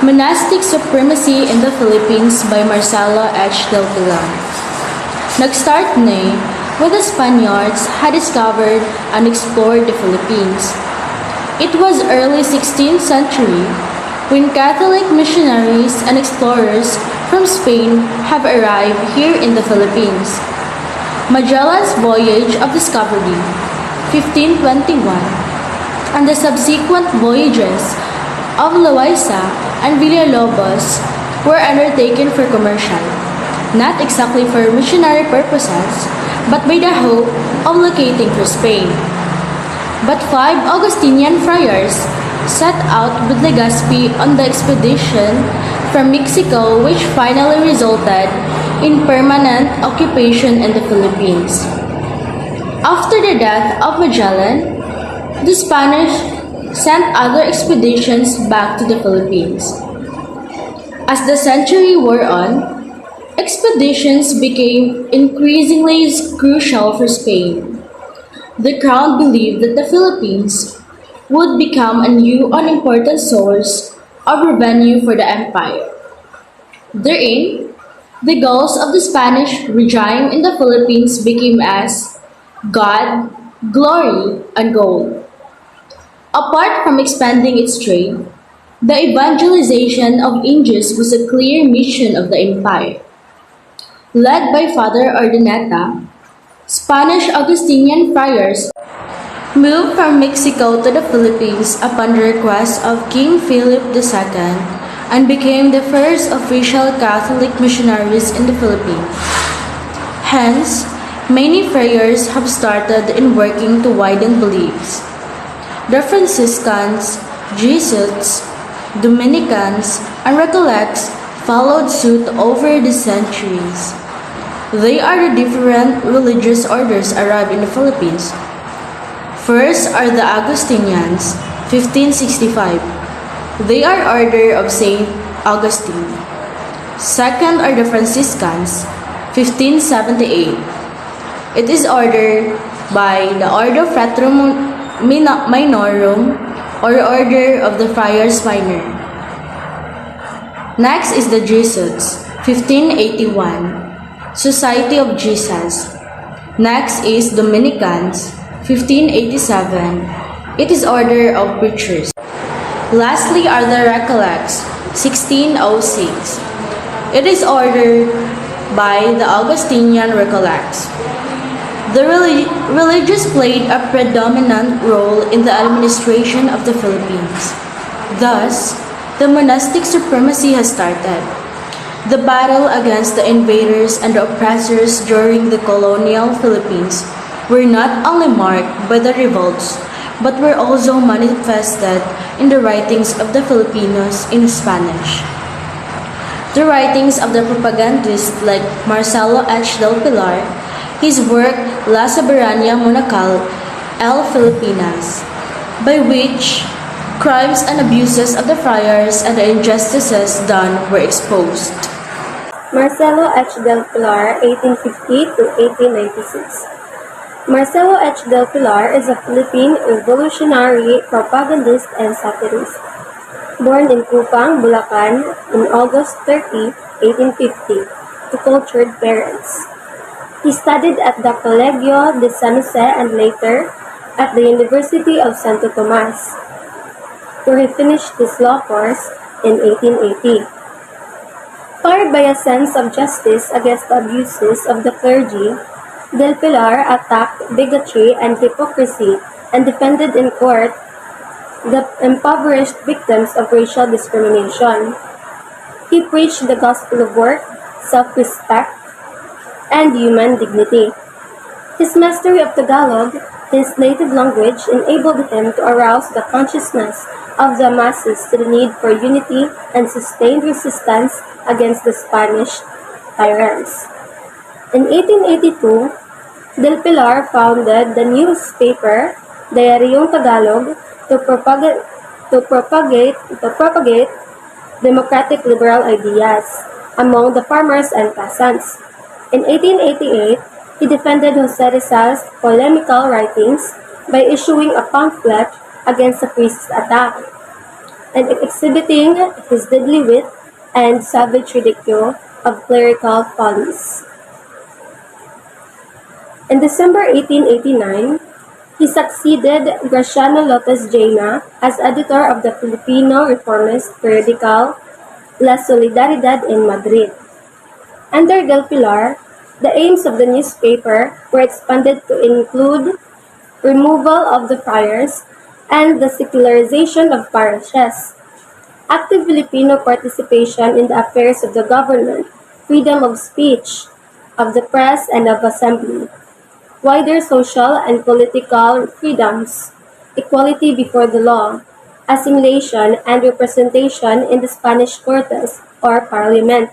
Monastic Supremacy in the Philippines by Marcelo H. Del Pilar. Nag-start na when the Spaniards had discovered and explored the Philippines. It was early 16th century when Catholic missionaries and explorers from Spain have arrived here in the Philippines. Magellan's voyage of discovery, 1521, and the subsequent voyages of Loaiza and Villalobos were undertaken for commercial, not exactly for missionary purposes, but by the hope of locating for Spain. But 5 Augustinian friars set out with Legazpi on the expedition from Mexico, which finally resulted in permanent occupation in the Philippines. After the death of Magellan, the Spanish sent other expeditions back to the Philippines. As the century wore on, expeditions became increasingly crucial for Spain. The crown believed that the Philippines would become a new and important source of revenue for the empire. Therein, the goals of the Spanish regime in the Philippines became as God, glory, and gold. Apart from expanding its trade, the evangelization of Indians was a clear mission of the empire. Led by Father Ordaneta, Spanish Augustinian friars moved from Mexico to the Philippines upon the request of King Philip II and became the first official Catholic missionaries in the Philippines. Hence, many friars have started in working to widen beliefs. The Franciscans, Jesuits, Dominicans, and Recollects followed suit over the centuries. They are the different religious orders arrived in the Philippines. First are the Augustinians, 1565. They are order of Saint Augustine. Second are the Franciscans, 1578. It is ordered by the Ordo Fratrum Minorum, or Order of the Friars Minor. Next is the Jesuits, 1581, Society of Jesus. Next is Dominicans, 1587. It is Order of Preachers. Lastly are the Recollects, 1606. It is ordered by the Augustinian Recollects. The religious played a predominant role in the administration of the Philippines. Thus, the monastic supremacy has started. The battle against the invaders and the oppressors during the colonial Philippines were not only marked by the revolts, but were also manifested in the writings of the Filipinos in Spanish. The writings of the propagandists like Marcelo H. Del Pilar, his work La Soberania Monacal El Filipinas, by which crimes and abuses of the friars and the injustices done were exposed. Marcelo H. Del Pilar, 1850 to 1896. Marcelo H. Del Pilar is a Philippine revolutionary, propagandist, and satirist. Born in Kupang, Bulacan on August 30, 1850, to cultured parents. He studied at the Colegio de San Jose and later at the University of Santo Tomas, where he finished his law course in 1880. Fired by a sense of justice against the abuses of the clergy, Del Pilar attacked bigotry and hypocrisy and defended in court the impoverished victims of racial discrimination. He preached the gospel of work, self-respect, and human dignity. His mastery of Tagalog, his native language, enabled him to arouse the consciousness of the masses to the need for unity and sustained resistance against the Spanish tyrants. In 1882, Del Pilar founded the newspaper Diaryong Tagalog to propagate democratic liberal ideas among the farmers and peasants. In 1888, he defended Jose Rizal's polemical writings by issuing a pamphlet against the priest's attack. and exhibiting his deadly wit and savage ridicule of clerical follies. In December 1889, he succeeded Graciano Lopez Jaena as editor of the Filipino reformist periodical La Solidaridad in Madrid. Under Del Pilar, the aims of the newspaper were expanded to include removal of the friars and the secularization of parishes, active Filipino participation in the affairs of the government, freedom of speech, of the press and of assembly, wider social and political freedoms, equality before the law, assimilation and representation in the Spanish Cortes or Parliament.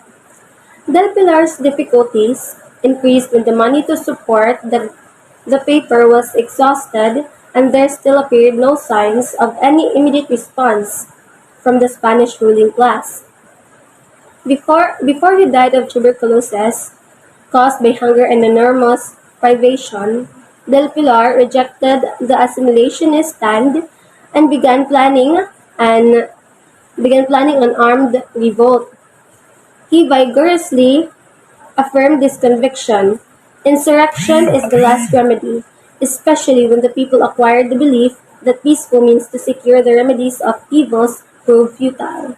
Del Pilar's difficulties increased when the money to support the paper was exhausted and there still appeared no signs of any immediate response from the Spanish ruling class. Before he died of tuberculosis, caused by hunger and enormous privation, Del Pilar rejected the assimilationist stand and and began planning an armed revolt. He vigorously affirmed this conviction: insurrection is the last remedy, especially when the people acquired the belief that peaceful means to secure the remedies of evils prove futile.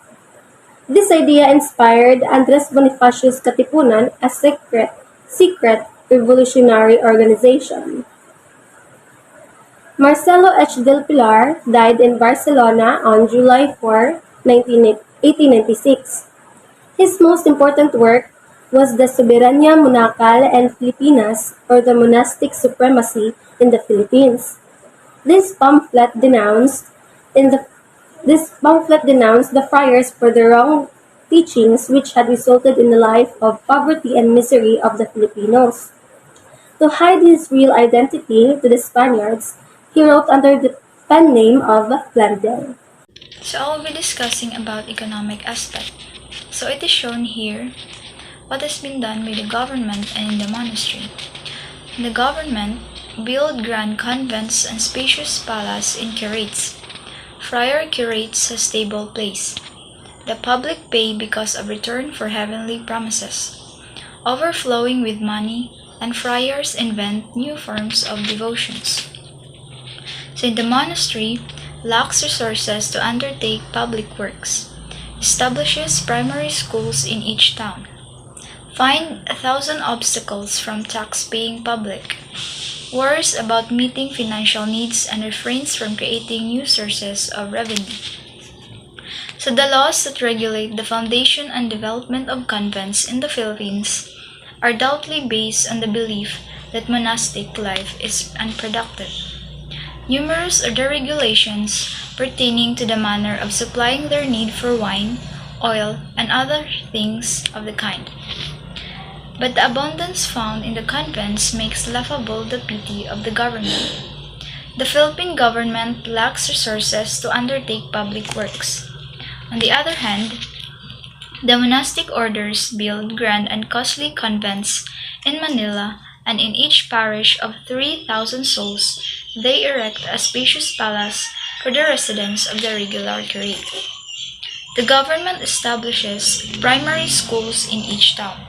This idea inspired Andres Bonifacius Katipunan, a secret revolutionary organization. Marcelo H. del Pilar died in Barcelona on July 4, 1896. His most important work was the Soberania Monacal en Filipinas, or the Monastic Supremacy in the Philippines. This pamphlet denounced in the This pamphlet denounced the friars for the wrong teachings which had resulted in the life of poverty and misery of the Filipinos. To hide his real identity to the Spaniards, he wrote under the pen name of Plandel. So I will be discussing about economic aspect. So it is shown here what has been done by the government and in the monastery. The government built grand convents and spacious palaces in curates. Friar curates a stable place. The public pay because of return for heavenly promises, overflowing with money, and friars invent new forms of devotions. So in the monastery, lacks resources to undertake public works, establishes primary schools in each town, find 1,000 obstacles from tax-paying public, worries about meeting financial needs and refrains from creating new sources of revenue. So the laws that regulate the foundation and development of convents in the Philippines are doubtly based on the belief that monastic life is unproductive. Numerous are the regulations pertaining to the manner of supplying their need for wine, oil, and other things of the kind. But the abundance found in the convents makes laughable the pity of the government. The Philippine government lacks resources to undertake public works. On the other hand, the monastic orders build grand and costly convents in Manila, and in each parish of 3,000 souls, they erect a spacious palace for the residence of the regular curate. The government establishes primary schools in each town.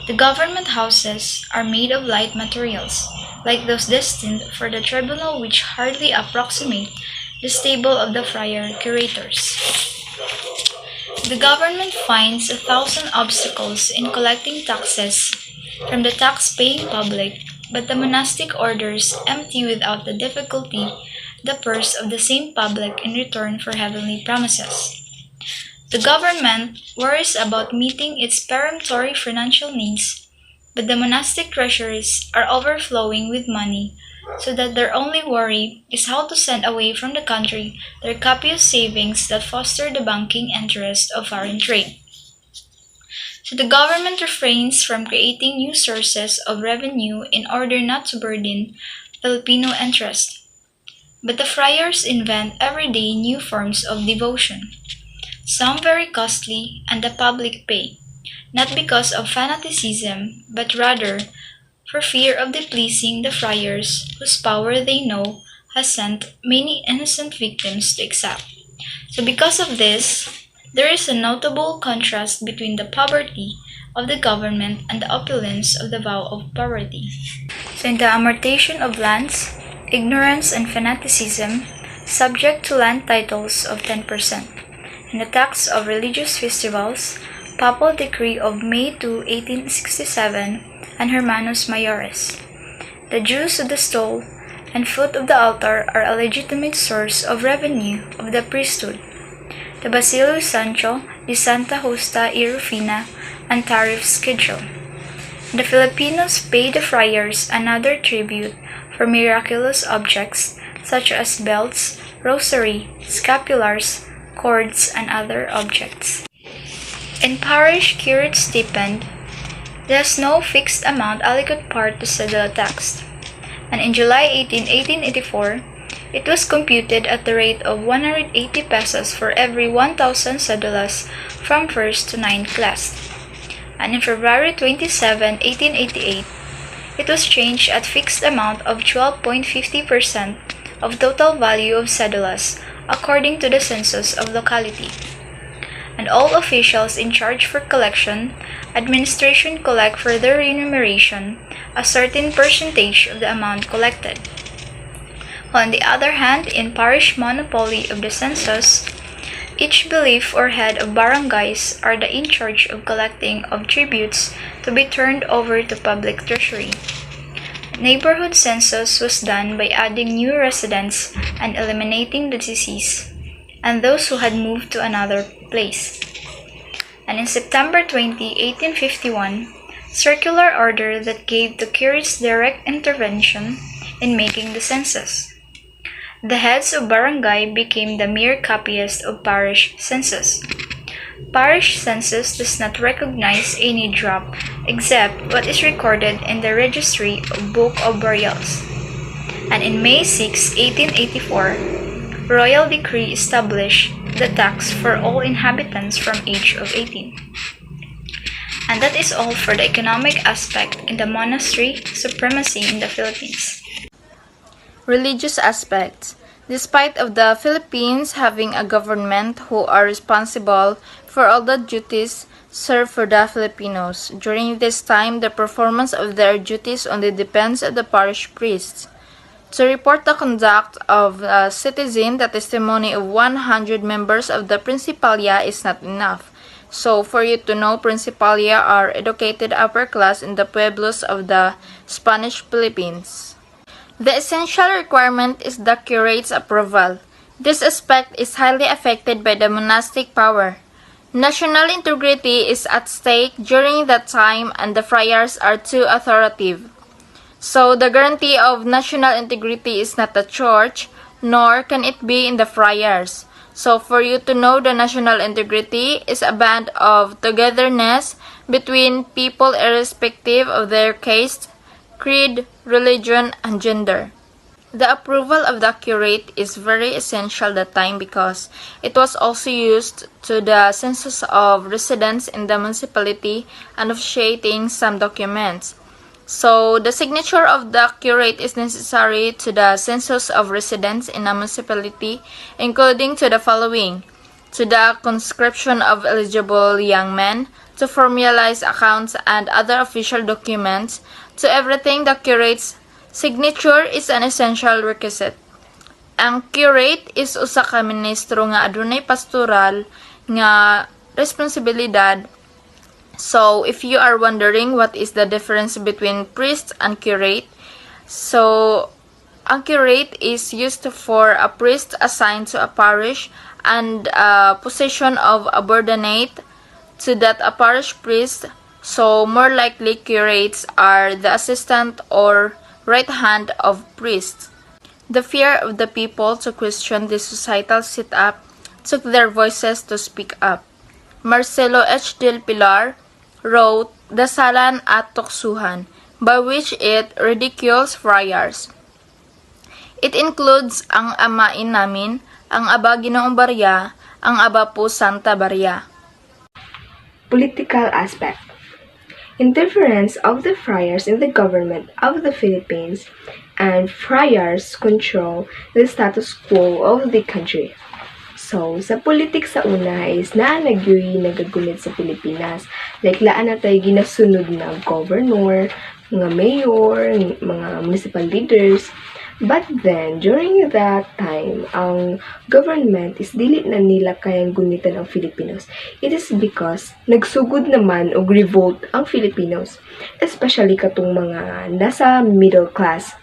The government houses are made of light materials, like those destined for the tribunal, which hardly approximate the stable of the friar curators. The government finds 1,000 obstacles in collecting taxes from the tax-paying public, but the monastic orders empty without the difficulty the purse of the same public in return for heavenly promises. The government worries about meeting its peremptory financial needs, but the monastic treasuries are overflowing with money, so that their only worry is how to send away from the country their copious savings that foster the banking interest of foreign trade. So the government refrains from creating new sources of revenue in order not to burden Filipino interest. But the friars invent every day new forms of devotion, some very costly, and the public pay, not because of fanaticism, but rather for fear of displeasing the friars, whose power they know has sent many innocent victims to accept. So because of this, there is a notable contrast between the poverty of the government and the opulence of the vow of poverty. So in the amortization of lands, ignorance and fanaticism, subject to land titles of 10%, in the tax of religious festivals, Papal Decree of May 2, 1867, and Hermanos Mayores. The dues of the stole and foot of the altar are a legitimate source of revenue of the priesthood. The Basilio Sancho de Santa Justa y Rufina and tariff schedule. The Filipinos pay the friars another tribute for miraculous objects such as belts, rosary, scapulars, cords, and other objects. In parish curate stipend, there is no fixed amount allocated part to cedula tax, and in July 18, 1884, it was computed at the rate of 180 pesos for every 1,000 cedulas from 1st to 9th class. And in February 27, 1888, it was changed at fixed amount of 12.50% of total value of cedulas according to the census of locality. And all officials in charge for collection, administration collect for their remuneration a certain percentage of the amount collected. On the other hand, in parish monopoly of the census, each belief or head of barangays are the in charge of collecting of tributes to be turned over to public treasury. Neighborhood census was done by adding new residents and eliminating the deceased and those who had moved to another place. And in September 20, 1851, circular order that gave the curates direct intervention in making the census. The heads of barangay became the mere copyists of parish census. Parish census does not recognize any drop except what is recorded in the registry of Book of Burials. And in May 6, 1884, royal decree established the tax for all inhabitants from age of 18. And that is all for the economic aspect in the monastery supremacy in the Philippines. Religious aspects. Despite of the Philippines having a government who are responsible for all the duties served for the Filipinos, during this time the performance of their duties only depends on the parish priests. To report the conduct of a citizen, the testimony of 100 members of the Principalia is not enough. So, for you to know, Principalia are educated upper class in the pueblos of the Spanish Philippines. The essential requirement is the curate's approval. This aspect is highly affected by the monastic power. National integrity is at stake during that time and the friars are too authoritative. So the guarantee of national integrity is not the church, nor can it be in the friars. So for you to know, the national integrity is a band of togetherness between people irrespective of their caste, creed, religion, and gender. The approval of the curate is very essential that time because it was also used to the census of residents in the municipality and officiating some documents. So, the signature of the curate is necessary to the census of residents in a municipality, including to the following: to the conscription of eligible young men, to formalize accounts and other official documents, to everything. The curate's signature is an essential requisite. Ang curate is usa ka ministro nga adunay pastoral nga responsibilidad. So, if you are wondering what is the difference between priest and curate, so ang curate is used for a priest assigned to a parish and a position of subordinate to that a parish priest. So, more likely, curates are the assistant or right hand of priests. The fear of the people to question this societal setup took their voices to speak up. Marcelo H. del Pilar wrote Dasalan at Tuksuhan, by which it ridicules friars. It includes ang Amain Namin, ang Aba Ginoong Barya, ang Aba po Santa Barya. Political aspect. Interference of the friars in the government of the Philippines, and friars control the status quo of the country. So, sa politik sa una is nagyoy nagagunit sa Pilipinas. Like, laan na tayo ginasunod na governor, mga mayor, mga municipal leaders. But then, during that time, ang government is dili na nila kayang gunitan ang Filipinos. It is because nagsugod naman og revolt ang Filipinos. Especially katong mga nasa middle class.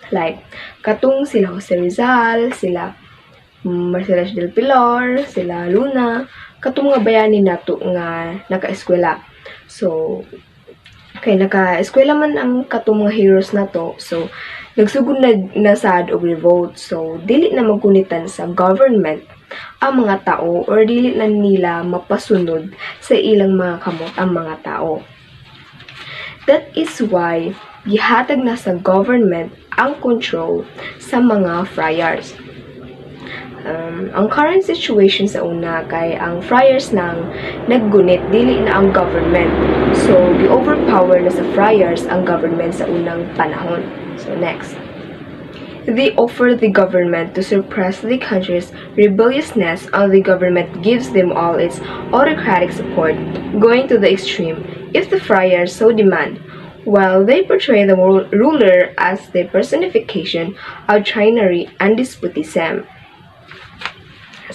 Like, katong sila Jose Rizal, sila Marcelo del Pilar, sila Luna, katong mga bayani nato nga naka-eskwela. So, kay naka-eskwela man ang katong mga heroes nato. So, nagsugod na sad og revolt. So, dili na magunitan sa government ang mga tao or dili na nila mapasunod sa ilang mga kamot ang mga tao. That is why gihatag na sa government ang control sa mga friars. Ang current situation sa una kay ang friars nang naggunit dili na ang government. So, gi-overpower na sa friars ang government sa unang panahon. So, next. They offer the government to suppress the country's rebelliousness, and the government gives them all its autocratic support, going to the extreme if the friars so demand, while they portray the ruler as the personification of tyranny and despotism.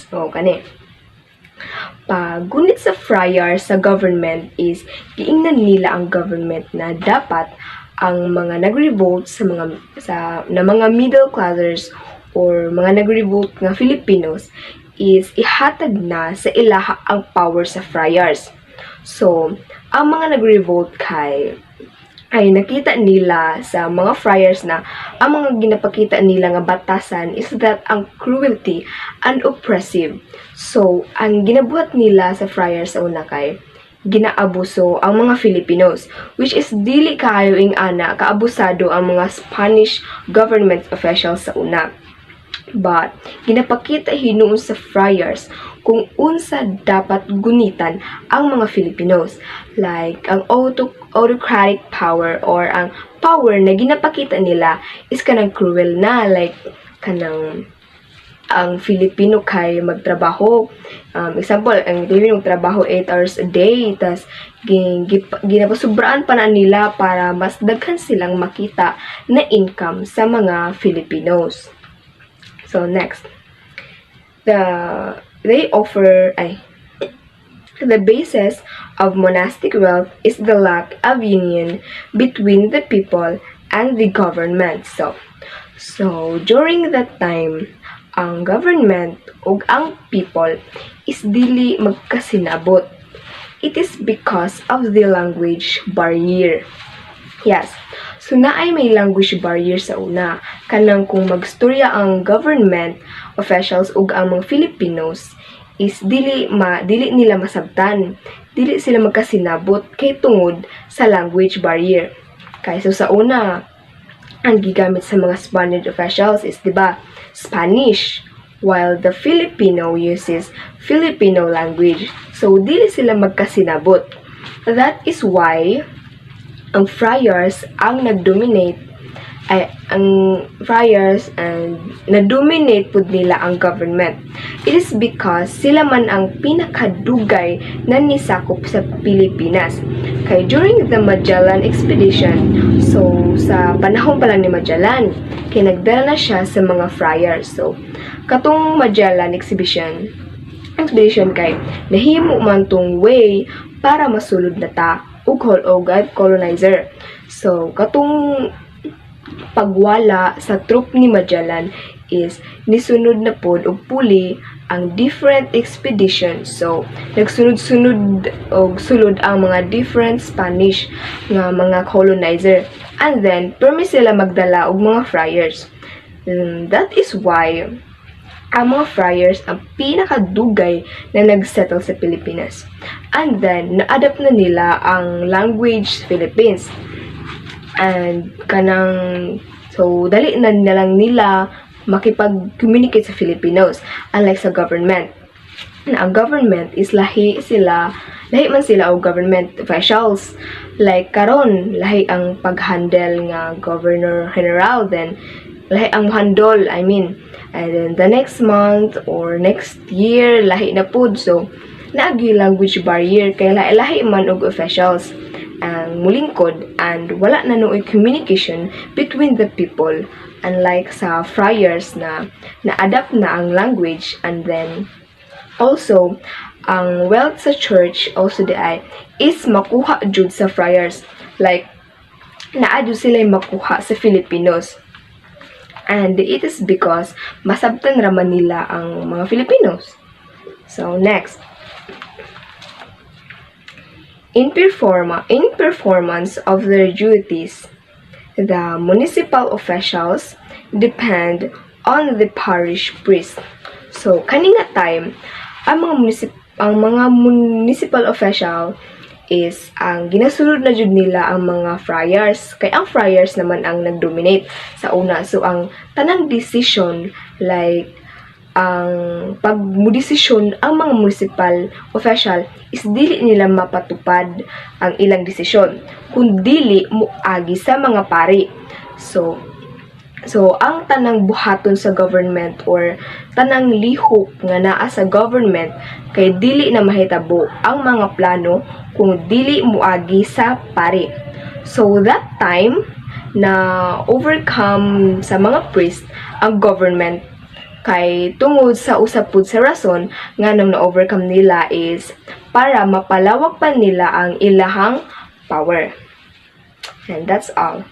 So, kani. Pagunit sa friar sa government is giingnan nila ang government na dapat ang mga nagrevolt sa mga middle classers or mga nagrevolt nga Filipinos is ihatag na sa ilaha ang power sa friars. So, ang mga nagrevolt ay nakita nila sa mga friars na ang mga ginapakita nila nga batasan is that ang cruelty and oppressive. So, ang ginabuhat nila sa friars sa una kay ginaabuso ang mga Filipinos, which is dili kaayo ing ana kaabusado ang mga Spanish government officials sa una. But, ginapakita hinuon sa friars kung unsa dapat gunitan ang mga Filipinos. Like, ang autocratic power or ang power na ginapakita nila is kanang cruel na. Like, kanang ang Filipino kay magtrabaho. Example, ang Filipino magtrabaho 8 hours a day. Tas, ginapasubraan pa na nila para mas daghan silang makita na income sa mga Filipinos. So, next. The basis of monastic wealth is the lack of union between the people and the government. So during that time, ang government ug ang people is dili magkasinabot. It is because of the language barrier. Yes. So, naay may language barrier sa una. Kanang kung magstorya ang government officials ug ang mga Filipinos is dili nila masabtan. Dili sila magkasinabot kay tungod sa language barrier. Kay so sa una, ang gigamit sa mga Spanish officials is, diba, Spanish, while the Filipino uses Filipino language. So, dili sila magkasinabot. That is why ang friars ang nag-dominate na-dominate pud nila ang government. It is because sila man ang pinakadugay na nisakop sa Pilipinas. Kay during the Magellan expedition, so sa panahon pa lang ni Magellan, kay nagdala na siya sa mga friars. So, katong Magellan expedition kay nahimo man tong way para masulod na ta ug colonizer. So, katong pagwala sa troop ni Magellan is nisunod na pod og puli ang different expeditions. So, nagsunod-sunod og sulod ang mga different Spanish nga mga colonizer. And then, permis sila magdala og mga friars. That is why ang mga friars ang pinakadugay na nagsettle sa Pilipinas. And then, na-adapt na nila ang language Philippines. And so, dali na lang nila makipag-communicate sa Filipinos. Unlike sa government. Ang government is lahi man sila o government officials. Like karon, lahi ang pag-handle nga governor general, then lahi ang handle, And then the next month or next year lahi na pud, so naagi language barrier kay lahi man og officials ang mulingkod and wala na noy communication between the people, unlike sa friars na na-adapt na ang language. And then also ang wealth sa church also is makuha jud sa friars, like naadyo sila makuha sa Filipinos. And it is because masabtan raman nila ang mga Filipinos. So next, in performance of their duties, the municipal officials depend on the parish priest. So kani nga time ang mga municipal official is ang ginasulod na jud nila ang mga friars, kay ang friars naman ang nagdominate sa una. So ang tanang decision, like ang pagmudesisyon ang mga municipal official is dili nila mapatupad ang ilang desisyon kung dili moagi sa mga pari. So ang tanang buhaton sa government or tanang lihok nga naa sa government kay dili na mahitabo ang mga plano kung dili moagi sa pari. So that time na overcome sa mga priest ang government kay tungod sa usapud sa rason nga nang na-overcome nila is para mapalawak pa nila ang ilahang power. And that's all.